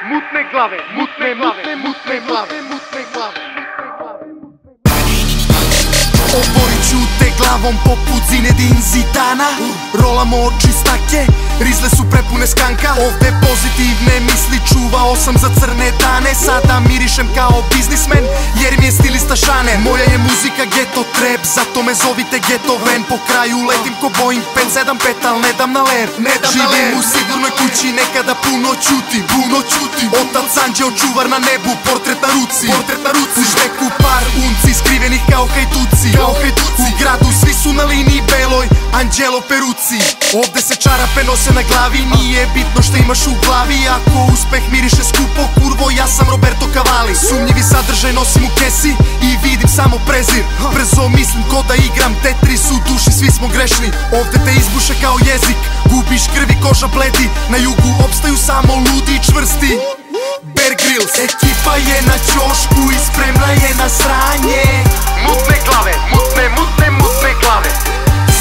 Mutne glave. Oborit ću te glavom poput Zinedin Zidana. Rolamo čistake, rizle su prepune skanka. Ovde pozitivne misli čuvao sam za crne dane. Sada mirišem kao biznismen jer mi je stilista šane. Moja je muzika ghetto trap, zato me zovite Ghetto Van. Po kraju letim ko Boeing 575, al ne dam na ler. Živim u sigurnoj kući, nekada puno ćutim. Otac anđeo čuvar na nebu, portret na ruci. U šteku par unci, skrivenih kao hajduci. U gradu svi su na liniji beloj, Anđelo Peruci. Ovde se čarape nose na glavi, nije bitno šta imaš u glavi. Ako uspeh miriše skupo, kurvo, ja sam Roberto Cavalli. Sumnjivi sadržaj nosim u kesi i vidim samo prezir. Brzo mislim ko da igram Tetris, u duši svi smo grešni. Ovde te izbuše kao jezik, gubiš krvi, koža bledi. Na jugu opstaju samo ludi i čvrsti. Bear Grylls, ekipa je na ćošku i spremna je na sranje. Mutne glave, mutne glave.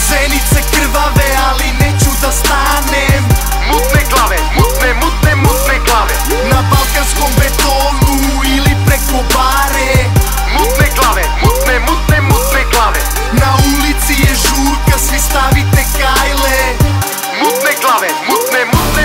Zenice krvave, ali neću da stanem. Mutne glave, mutne glave. Na balkanskom betonu ili preko bare. Mutne glave, mutne glave. Na ulici je žurka, svi stavite kajle. Mutne glave,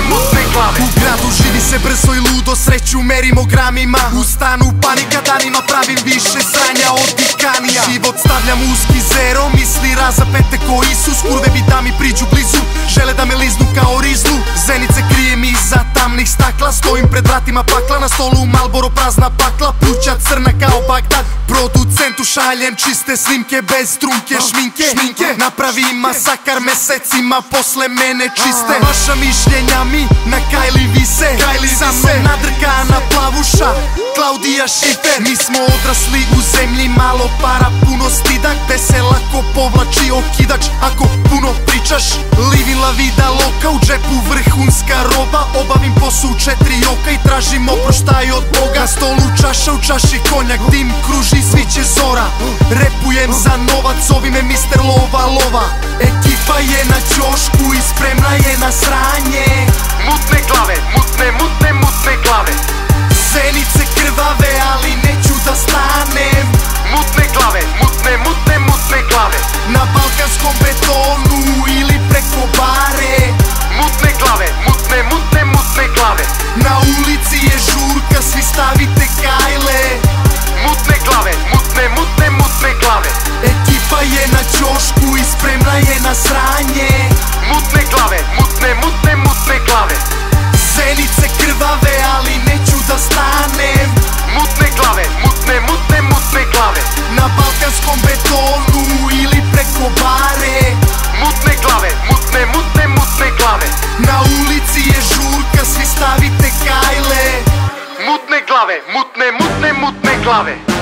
mutne glave. U gradu živi se brzo i ludo, sreću merimo gramima. U stanu panika danima, pravim više sranja od dikanija. Život stavljam uski zero, misli razapete ko Isus. Kurve bi da mi priđu blizu, žele da me liznu kao rizlu. Zenice krijem iza tamnih stakla, stojim pred vratima pakla. Na stolu Marlboro prazna pakla, pluća crna kao Bagdad. Producentu šaljem čiste snimke bez trunke šminke. Napravi masakar mesecima, posle mene čiste. Vaša mišljenja mi na Kajli vise, sa mnom nadrkana plavuša Klaudija Šifer. Mi smo odrasli u zemlji, malo para, puno stida, gde se lako povlači okidač ako puno pričaš. Living la vida loka, u džepu vrhunska roba. Obavim posao u 4 oka i tražim oproštaj od Boga. Na stolu čaša, u čaši konjak, dim kruži, sviće zora. Repujem za novac, zovi me Mr. Lova. Ekipa je na ćošku i spremna je na sranje. Mutne glave, mutne glave. Zenice krvave, ali neću da stanem. Mutne glave, mutne glave. Na balkanskom betonu ili preko bare. Mutne glave, mutne glave. Na ulici je žurka, svi stavite kajle. Mutne glave, mutne glave. Ekipa je na ćošku i spremna je na sranje. Mutne glave, mutne glave. Zenice krvave, ali neću da stanem. Mutne glave, mutne glave. Na balkanskom betonu ili preko bare. Mutne glave, mutne glave. Na ulici je žurka, svi stavite kajle. Mutne glave, mutne glave.